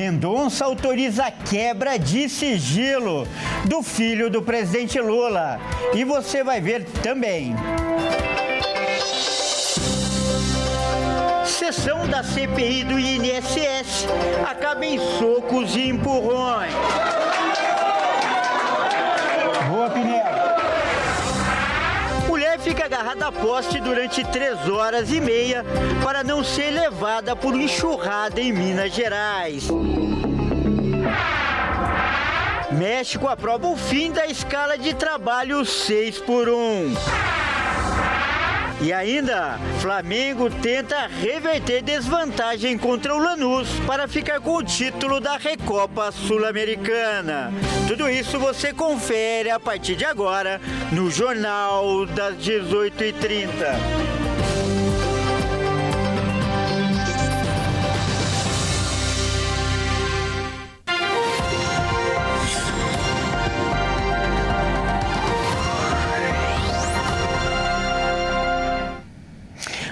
Mendonça autoriza a quebra de sigilo do filho do presidente Lula. E você vai ver também. Sessão da CPI do INSS acaba em socos e empurrões. Boa, Pinel. Mulher fica agarrada a poste durante 3 horas e meia para não ser levada por enxurrada em Minas Gerais. México aprova o fim da escala de trabalho 6x1. E ainda, Flamengo tenta reverter desvantagem contra o Lanús para ficar com o título da Recopa Sul-Americana. Tudo isso você confere a partir de agora no Jornal das 18h30.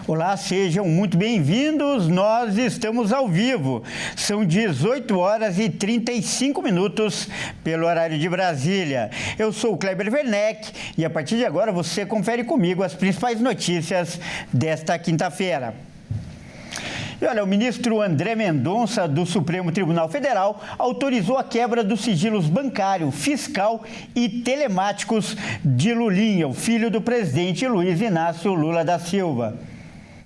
Olá, sejam muito bem-vindos. Nós estamos ao vivo. São 18 horas e 35 minutos pelo horário de Brasília. Eu sou o Kleber Werneck e a partir de agora você confere comigo as principais notícias desta quinta-feira. E olha, o ministro André Mendonça, do Supremo Tribunal Federal, autorizou a quebra dos sigilos bancário, fiscal e telemáticos de Lulinha, o filho do presidente Luiz Inácio Lula da Silva.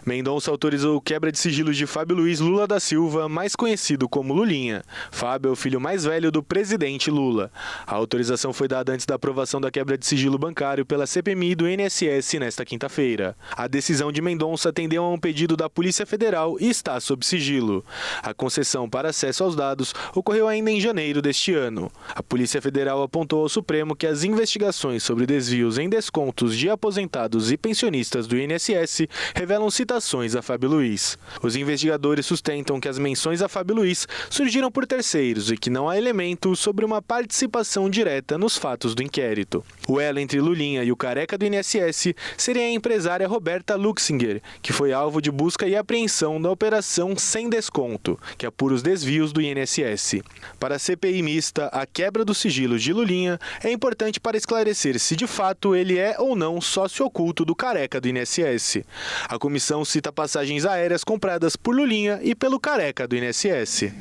Mendonça autorizou quebra de sigilos de Fábio Luiz Lula da Silva, mais conhecido como Lulinha. Fábio é o filho mais velho do presidente Lula. A autorização foi dada antes da aprovação da quebra de sigilo bancário pela CPMI do INSS nesta quinta-feira. A decisão de Mendonça atendeu a um pedido da Polícia Federal e está sob sigilo. A concessão para acesso aos dados ocorreu ainda em janeiro deste ano. A Polícia Federal apontou ao Supremo que as investigações sobre desvios em descontos de aposentados e pensionistas do INSS revelam citações a Fábio Luiz. Os investigadores sustentam que as menções a Fábio Luiz surgiram por terceiros e que não há elementos sobre uma participação direta nos fatos do inquérito. O elo entre Lulinha e o careca do INSS seria a empresária Roberta Luxinger, que foi alvo de busca e apreensão da Operação Sem Desconto, que apura os desvios do INSS. Para a CPI mista, a quebra dos sigilos de Lulinha é importante para esclarecer se de fato ele é ou não sócio oculto do careca do INSS. A comissão cita passagens aéreas compradas por Lulinha e pelo careca do INSS.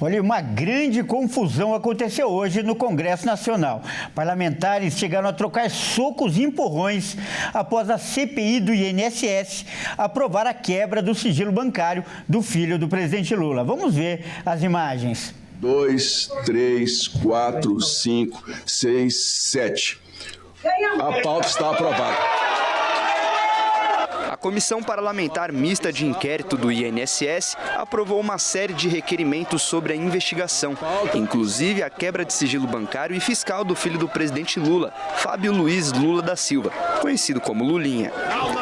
Olha, uma grande confusão aconteceu hoje no Congresso Nacional. Parlamentares chegaram a trocar socos e empurrões após a CPI do INSS aprovar a quebra do sigilo bancário do filho do presidente Lula. Vamos ver as imagens. 2, 3, 4, 5, 6, 7. A pauta está aprovada. A Comissão Parlamentar Mista de Inquérito do INSS aprovou uma série de requerimentos sobre a investigação, inclusive a quebra de sigilo bancário e fiscal do filho do presidente Lula, Fábio Luiz Lula da Silva, conhecido como Lulinha.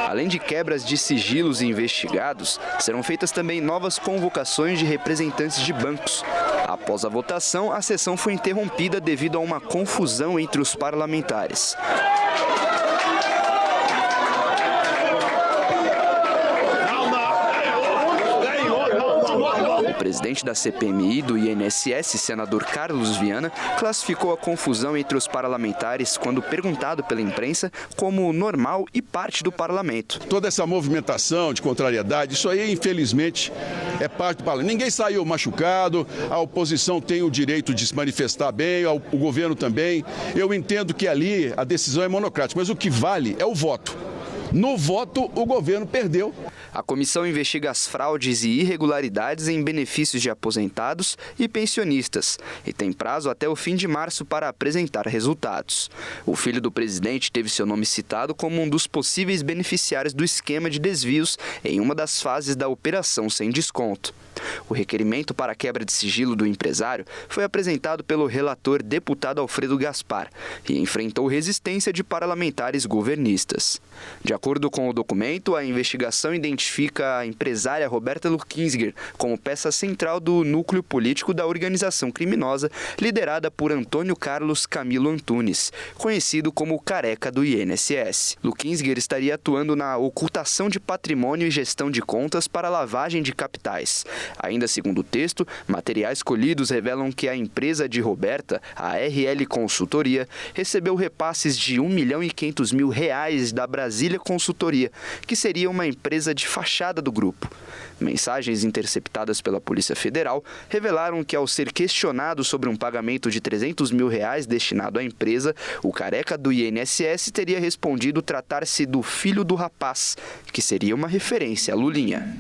Além de quebras de sigilos investigados, serão feitas também novas convocações de representantes de bancos. Após a votação, a sessão foi interrompida devido a uma confusão entre os parlamentares. O presidente da CPMI do INSS, senador Carlos Viana, classificou a confusão entre os parlamentares quando perguntado pela imprensa como normal e parte do parlamento. Toda essa movimentação de contrariedade, isso aí, infelizmente, é parte do parlamento. Ninguém saiu machucado, a oposição tem o direito de se manifestar bem, o governo também. Eu entendo que ali a decisão é monocrática, mas o que vale é o voto. No voto, o governo perdeu. A comissão investiga as fraudes e irregularidades em benefícios de aposentados e pensionistas e tem prazo até o fim de março para apresentar resultados. O filho do presidente teve seu nome citado como um dos possíveis beneficiários do esquema de desvios em uma das fases da Operação Sem Desconto. O requerimento para a quebra de sigilo do empresário foi apresentado pelo relator deputado Alfredo Gaspar e enfrentou resistência de parlamentares governistas. De acordo com o documento, a investigação identifica a empresária Roberta Luxinger como peça central do núcleo político da organização criminosa liderada por Antônio Carlos Camilo Antunes, conhecido como o careca do INSS. Luxinger estaria atuando na ocultação de patrimônio e gestão de contas para lavagem de capitais. Ainda segundo o texto, materiais colhidos revelam que a empresa de Roberta, a RL Consultoria, recebeu repasses de R$ 1.500.000 da Brasília Consultoria, que seria uma empresa de fachada do grupo. Mensagens interceptadas pela Polícia Federal revelaram que, ao ser questionado sobre um pagamento de R$ 300 mil destinado à empresa, o careca do INSS teria respondido tratar-se do filho do rapaz, que seria uma referência a Lulinha.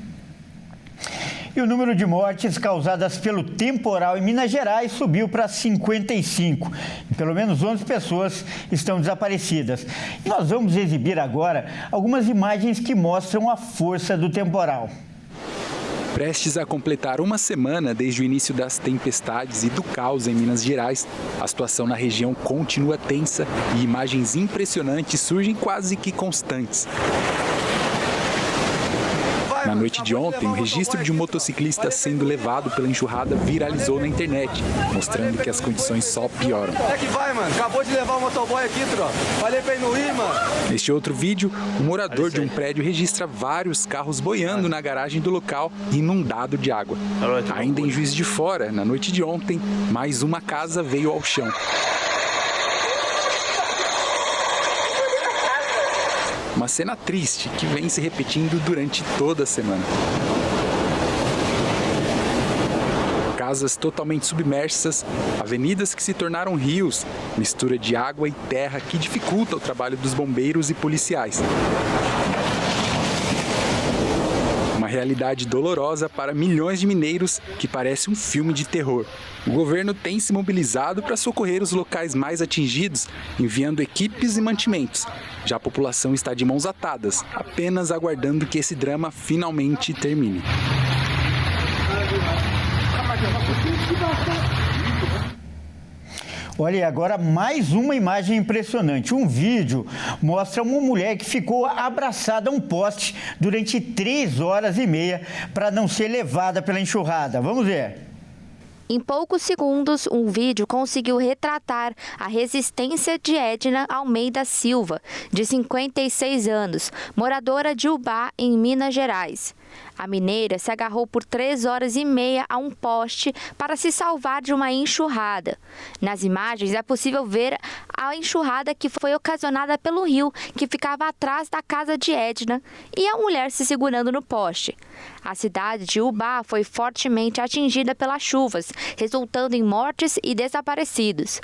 E o número de mortes causadas pelo temporal em Minas Gerais subiu para 55. E pelo menos 11 pessoas estão desaparecidas. E nós vamos exibir agora algumas imagens que mostram a força do temporal. Prestes a completar uma semana desde o início das tempestades e do caos em Minas Gerais, a situação na região continua tensa e imagens impressionantes surgem quase que constantes. Na noite de ontem, o registro de um motociclista sendo levado pela enxurrada viralizou na internet, mostrando que as condições só pioram. É que vai, mano. Acabou de levar o motoboy aqui, troca. Falei pra ele não ir, mano. Neste outro vídeo, um morador de um prédio registra vários carros boiando na garagem do local, inundado de água. Ainda em Juiz de Fora, na noite de ontem, mais uma casa veio ao chão. Uma cena triste que vem se repetindo durante toda a semana. Casas totalmente submersas, avenidas que se tornaram rios, mistura de água e terra que dificulta o trabalho dos bombeiros e policiais. Uma realidade dolorosa para milhões de mineiros que parece um filme de terror. O governo tem se mobilizado para socorrer os locais mais atingidos, enviando equipes e mantimentos. Já a população está de mãos atadas, apenas aguardando que esse drama finalmente termine. Olha, agora mais uma imagem impressionante. Um vídeo mostra uma mulher que ficou abraçada a um poste durante 3 horas e meia para não ser levada pela enxurrada. Vamos ver. Em poucos segundos, um vídeo conseguiu retratar a resistência de Edna Almeida Silva, de 56 anos, moradora de Ubá, em Minas Gerais. A mineira se agarrou por 3 horas e meia a um poste para se salvar de uma enxurrada. Nas imagens é possível ver a enxurrada que foi ocasionada pelo rio que ficava atrás da casa de Edna e a mulher se segurando no poste. A cidade de Ubá foi fortemente atingida pelas chuvas, resultando em mortes e desaparecidos.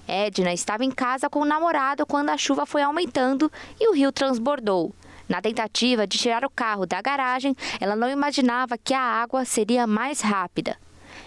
Edna estava em casa com o namorado quando a chuva foi aumentando e o rio transbordou. Na tentativa de tirar o carro da garagem, ela não imaginava que a água seria mais rápida.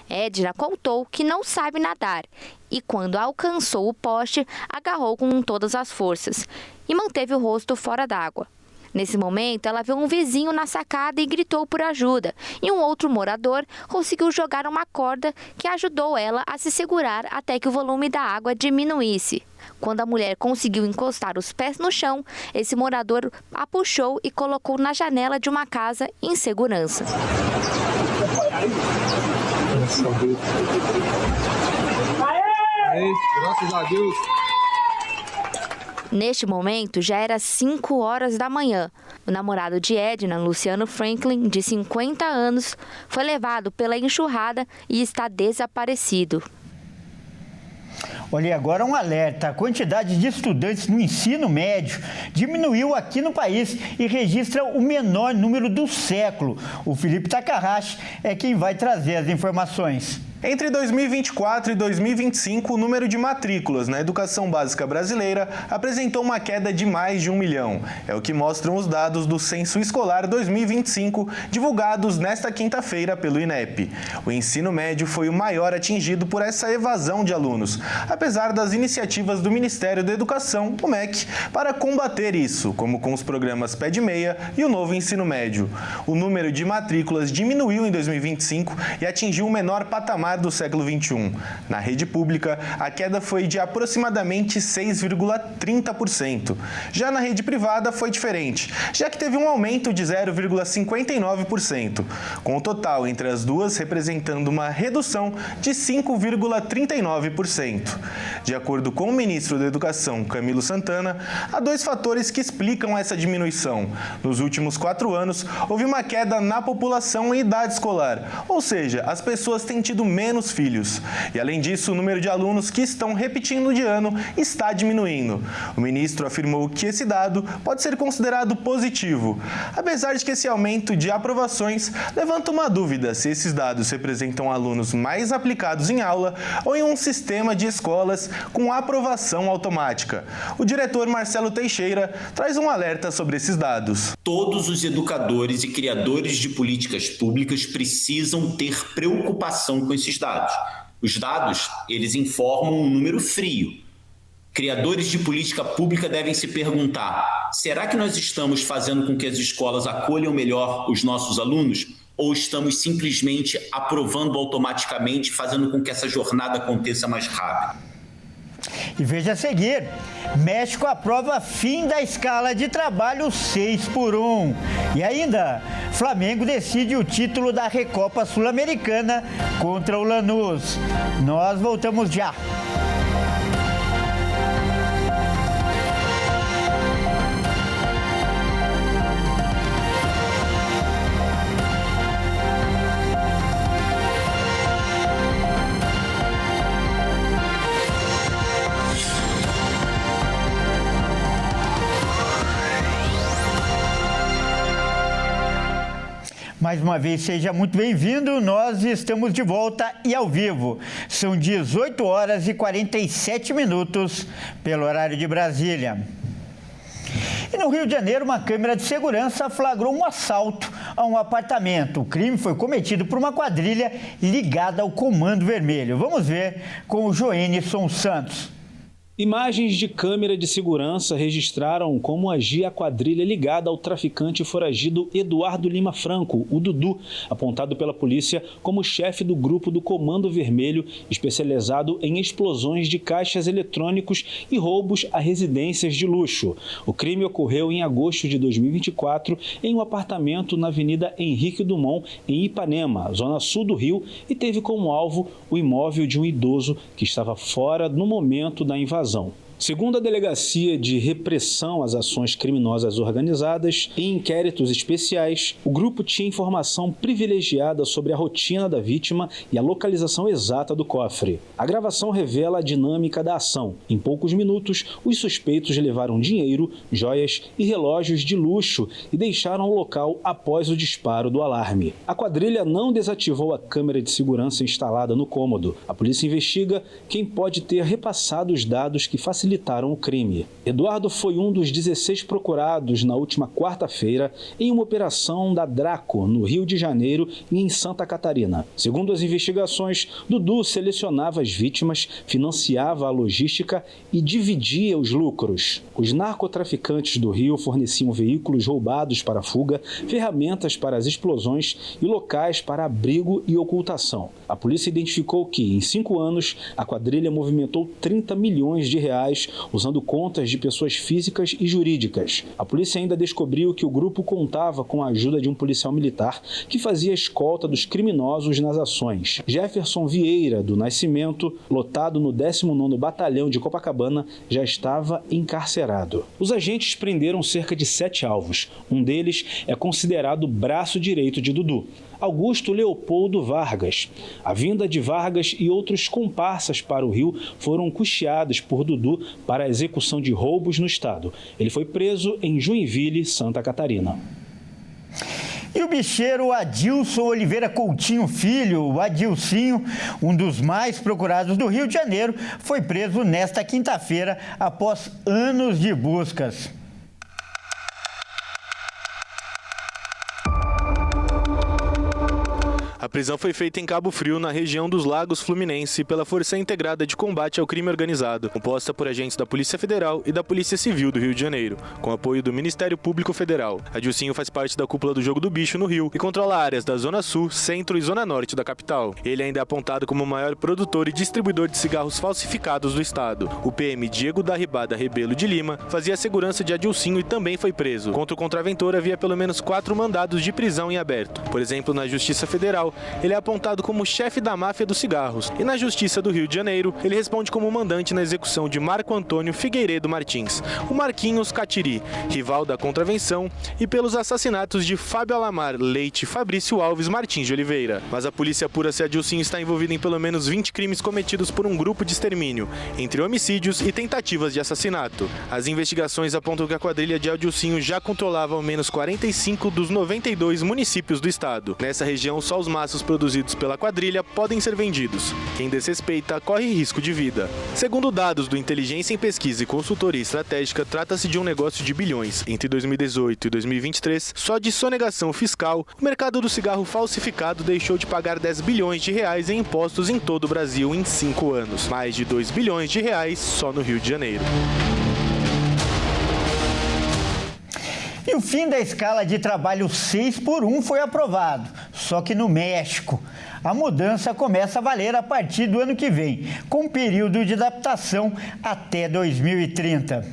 Edna contou que não sabe nadar e, quando alcançou o poste, agarrou com todas as forças e manteve o rosto fora d'água. Nesse momento, ela viu um vizinho na sacada e gritou por ajuda, e um outro morador conseguiu jogar uma corda que ajudou ela a se segurar até que o volume da água diminuísse. Quando a mulher conseguiu encostar os pés no chão, esse morador a puxou e colocou na janela de uma casa em segurança. Graças a Deus. Neste momento, já era 5 horas da manhã. O namorado de Edna, Luciano Franklin, de 50 anos, foi levado pela enxurrada e está desaparecido. Olha, agora um alerta. A quantidade de estudantes no ensino médio diminuiu aqui no país e registra o menor número do século. O Felipe Takahashi é quem vai trazer as informações. Entre 2024 e 2025, o número de matrículas na educação básica brasileira apresentou uma queda de mais de 1 milhão. É o que mostram os dados do Censo Escolar 2025, divulgados nesta quinta-feira pelo INEP. O ensino médio foi o maior atingido por essa evasão de alunos, apesar das iniciativas do Ministério da Educação, o MEC, para combater isso, como com os programas Pé de Meia e o Novo Ensino Médio. O número de matrículas diminuiu em 2025 e atingiu o menor patamar do século XXI. Na rede pública, a queda foi de aproximadamente 6,30%. Já na rede privada foi diferente, já que teve um aumento de 0,59%, com o total entre as duas representando uma redução de 5,39%. De acordo com o ministro da Educação, Camilo Santana, há dois fatores que explicam essa diminuição. Nos últimos 4 anos, houve uma queda na população em idade escolar, ou seja, as pessoas têm tido menos filhos. E, além disso, o número de alunos que estão repetindo de ano está diminuindo. O ministro afirmou que esse dado pode ser considerado positivo, apesar de que esse aumento de aprovações levanta uma dúvida se esses dados representam alunos mais aplicados em aula ou em um sistema de escolas com aprovação automática. O diretor Marcelo Teixeira traz um alerta sobre esses dados. Todos os educadores e criadores de políticas públicas precisam ter preocupação com esses dados. Os dados, eles informam um número frio. Criadores de política pública devem se perguntar: será que nós estamos fazendo com que as escolas acolham melhor os nossos alunos? Ou estamos simplesmente aprovando automaticamente, fazendo com que essa jornada aconteça mais rápido? E veja a seguir, México aprova fim da escala de trabalho 6x1. E ainda, Flamengo decide o título da Recopa Sul-Americana contra o Lanús. Nós voltamos já. Mais uma vez, seja muito bem-vindo. Nós estamos de volta e ao vivo. São 18 horas e 47 minutos pelo horário de Brasília. E no Rio de Janeiro, uma câmera de segurança flagrou um assalto a um apartamento. O crime foi cometido por uma quadrilha ligada ao Comando Vermelho. Vamos ver com o Joenison Santos. Imagens de câmera de segurança registraram como agia a quadrilha ligada ao traficante foragido Eduardo Lima Franco, o Dudu, apontado pela polícia como chefe do grupo do Comando Vermelho, especializado em explosões de caixas eletrônicos e roubos a residências de luxo. O crime ocorreu em agosto de 2024 em um apartamento na Avenida Henrique Dumont, em Ipanema, zona sul do Rio, e teve como alvo o imóvel de um idoso que estava fora no momento da invasão. Segundo a Delegacia de Repressão às Ações Criminosas Organizadas, em inquéritos especiais, o grupo tinha informação privilegiada sobre a rotina da vítima e a localização exata do cofre. A gravação revela a dinâmica da ação. Em poucos minutos, os suspeitos levaram dinheiro, joias e relógios de luxo e deixaram o local após o disparo do alarme. A quadrilha não desativou a câmera de segurança instalada no cômodo. A polícia investiga quem pode ter repassado os dados que facilitaram o crime. Eduardo foi um dos 16 procurados na última quarta-feira em uma operação da Draco, no Rio de Janeiro e em Santa Catarina. Segundo as investigações, Dudu selecionava as vítimas, financiava a logística e dividia os lucros. Os narcotraficantes do Rio forneciam veículos roubados para a fuga, ferramentas para as explosões e locais para abrigo e ocultação. A polícia identificou que, em 5 anos, a quadrilha movimentou 30 milhões de reais usando contas de pessoas físicas e jurídicas. A polícia ainda descobriu que o grupo contava com a ajuda de um policial militar que fazia a escolta dos criminosos nas ações. Jefferson Vieira, do Nascimento, lotado no 19º Batalhão de Copacabana, já estava encarcerado. Os agentes prenderam cerca de 7 alvos. Um deles é considerado o braço direito de Dudu, Augusto Leopoldo Vargas. A vinda de Vargas e outros comparsas para o Rio foram custeados por Dudu para a execução de roubos no estado. Ele foi preso em Joinville, Santa Catarina. E o bicheiro Adilson Oliveira Coutinho Filho, o Adilcinho, um dos mais procurados do Rio de Janeiro, foi preso nesta quinta-feira após anos de buscas. A prisão foi feita em Cabo Frio, na região dos Lagos Fluminense, pela Força Integrada de Combate ao Crime Organizado, composta por agentes da Polícia Federal e da Polícia Civil do Rio de Janeiro, com apoio do Ministério Público Federal. Adilcinho faz parte da cúpula do Jogo do Bicho no Rio e controla áreas da Zona Sul, Centro e Zona Norte da capital. Ele ainda é apontado como o maior produtor e distribuidor de cigarros falsificados do estado. O PM Diego da Ribada Rebelo de Lima fazia a segurança de Adilcinho e também foi preso. Contra o contraventor havia pelo menos 4 mandados de prisão em aberto. Por exemplo, na Justiça Federal, ele é apontado como chefe da máfia dos cigarros. E na Justiça do Rio de Janeiro, ele responde como mandante na execução de Marco Antônio Figueiredo Martins, o Marquinhos Catiri, rival da contravenção, e pelos assassinatos de Fábio Alamar Leite e Fabrício Alves Martins de Oliveira. Mas a polícia apura se Adilcinho está envolvido em pelo menos 20 crimes cometidos por um grupo de extermínio, entre homicídios e tentativas de assassinato. As investigações apontam que a quadrilha de Adilcinho já controlava ao menos 45 dos 92 municípios do estado. Nessa região, só os maços produzidos pela quadrilha podem ser vendidos. Quem desrespeita corre risco de vida. Segundo dados do Inteligência em Pesquisa e Consultoria Estratégica, trata-se de um negócio de bilhões. Entre 2018 e 2023, só de sonegação fiscal, o mercado do cigarro falsificado deixou de pagar 10 bilhões de reais em impostos em todo o Brasil em 5 anos. Mais de 2 bilhões de reais só no Rio de Janeiro. E o fim da escala de trabalho 6x1 foi aprovado, só que no México. A mudança começa a valer a partir do ano que vem, com um período de adaptação até 2030.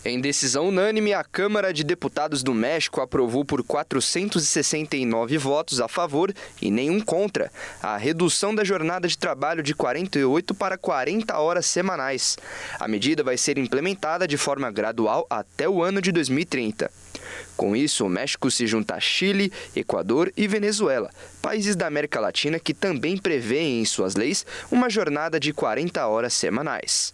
Em decisão unânime, a Câmara de Deputados do México aprovou por 469 votos a favor e nenhum contra a redução da jornada de trabalho de 48 para 40 horas semanais. A medida vai ser implementada de forma gradual até o ano de 2030. Com isso, o México se junta a Chile, Equador e Venezuela, países da América Latina que também prevêem em suas leis uma jornada de 40 horas semanais.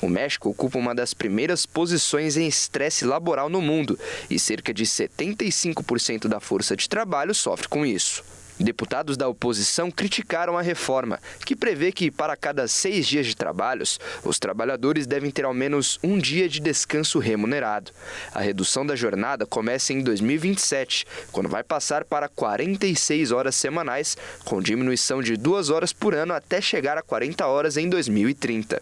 O México ocupa uma das primeiras posições em estresse laboral no mundo e cerca de 75% da força de trabalho sofre com isso. Deputados da oposição criticaram a reforma, que prevê que, para cada 6 dias de trabalhos, os trabalhadores devem ter ao menos um dia de descanso remunerado. A redução da jornada começa em 2027, quando vai passar para 46 horas semanais, com diminuição de 2 horas por ano até chegar a 40 horas em 2030.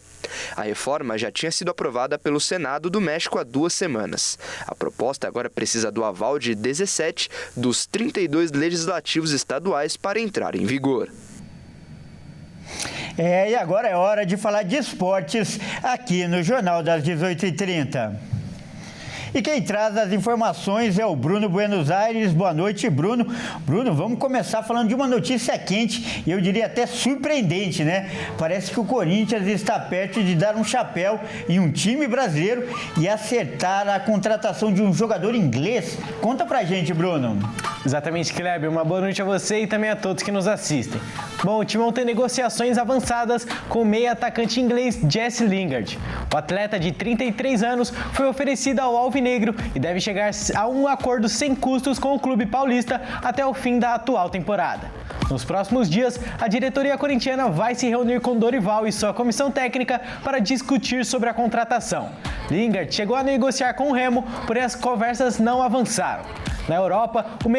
A reforma já tinha sido aprovada pelo Senado do México há 2 semanas. A proposta agora precisa do aval de 17 dos 32 legislativos estaduais para entrar em vigor. E agora é hora de falar de esportes aqui no Jornal das 18h30. E quem traz as informações é o Bruno Buenos Aires. Boa noite, Bruno. Bruno, vamos começar falando de uma notícia quente e eu diria até surpreendente, né? Parece que o Corinthians está perto de dar um chapéu em um time brasileiro e acertar a contratação de um jogador inglês. Conta pra gente, Bruno. Exatamente, Kleber. Uma boa noite a você e também a todos que nos assistem. Bom, o time tem negociações avançadas com o meia atacante inglês Jesse Lingard. O atleta de 33 anos foi oferecido ao Alvinegro e deve chegar a um acordo sem custos com o clube paulista até o fim da atual temporada. Nos próximos dias, a diretoria corintiana vai se reunir com Dorival e sua comissão técnica para discutir sobre a contratação. Lingard chegou a negociar com o Remo, porém as conversas não avançaram. Na Europa, o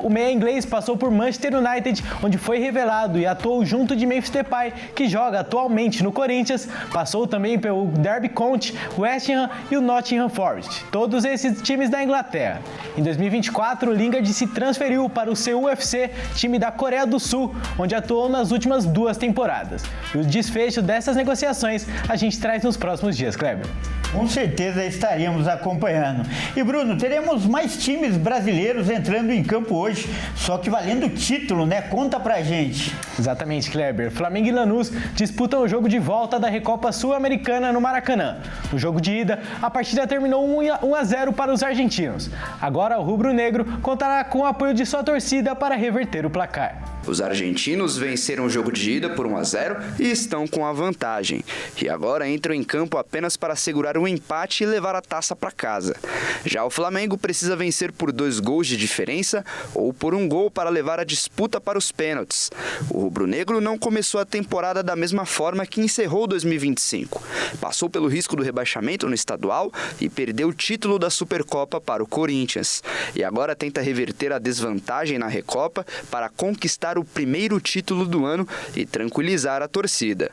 meia inglês passou por Manchester United, onde foi revelado e atuou junto de Memphis Depay, que joga atualmente no Corinthians. Passou também pelo Derby County, West Ham e o Nottingham Forest, todos esses times da Inglaterra. Em 2024, o Lingard se transferiu para o Seoul FC, time da Coreia do Sul, onde atuou nas últimas 2 temporadas. E o desfecho dessas negociações a gente traz nos próximos dias, Kleber. Com certeza estaremos acompanhando. E Bruno, teremos mais times brasileiros entrando em campo hoje, só que valendo o título, né? Conta pra gente. Exatamente, Kleber. Flamengo e Lanús disputam o jogo de volta da Recopa Sul-Americana no Maracanã. No jogo de ida, a partida terminou 1-0 para os argentinos. Agora o rubro-negro contará com o apoio de sua torcida para reverter o placar. Os argentinos venceram o jogo de ida por 1-0 e estão com a vantagem. E agora entram em campo apenas para segurar o empate e levar a taça para casa. Já o Flamengo precisa vencer por 2 gols de diferença ou por 1 gol para levar a disputa para os pênaltis. O rubro-negro não começou a temporada da mesma forma que encerrou 2025. Passou pelo risco do rebaixamento no estadual e perdeu o título da Supercopa para o Corinthians. E agora tenta reverter a desvantagem na Recopa para conquistar o primeiro título do ano e tranquilizar a torcida.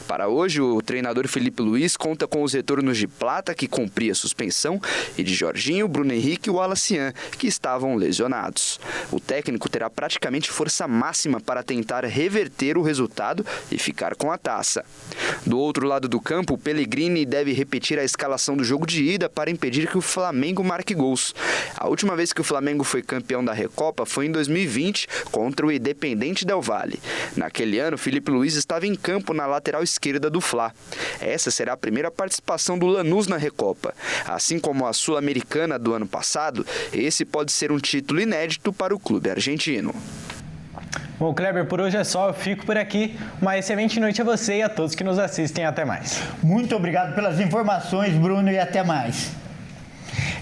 Para hoje, o treinador Felipe Luiz conta com os retornos de Plata, que cumpria suspensão, e de Jorginho, Bruno Henrique e Wallacian, que estavam lesionados. O técnico terá praticamente força máxima para tentar reverter o resultado e ficar com a taça. Do outro lado do campo, o Pellegrini deve repetir a escalação do jogo de ida para impedir que o Flamengo marque gols. A última vez que o Flamengo foi campeão da Recopa foi em 2020, contra o Independente Del Valle. Naquele ano, Felipe Luiz estava em campo na lateral esquerda do Fla. Essa será a primeira participação do Lanús na Recopa. Assim como a Sul-Americana do ano passado, esse pode ser um título inédito para o clube argentino. Bom, Kleber, por hoje é só, eu fico por aqui. Uma excelente noite a você e a todos que nos assistem. Até mais. Muito obrigado pelas informações, Bruno, e até mais.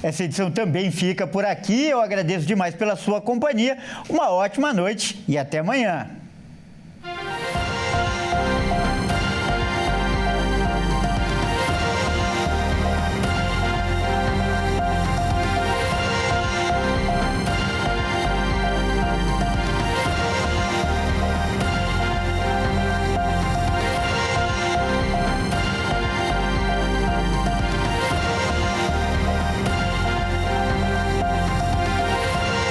Essa edição também fica por aqui. Eu agradeço demais pela sua companhia. Uma ótima noite e até amanhã.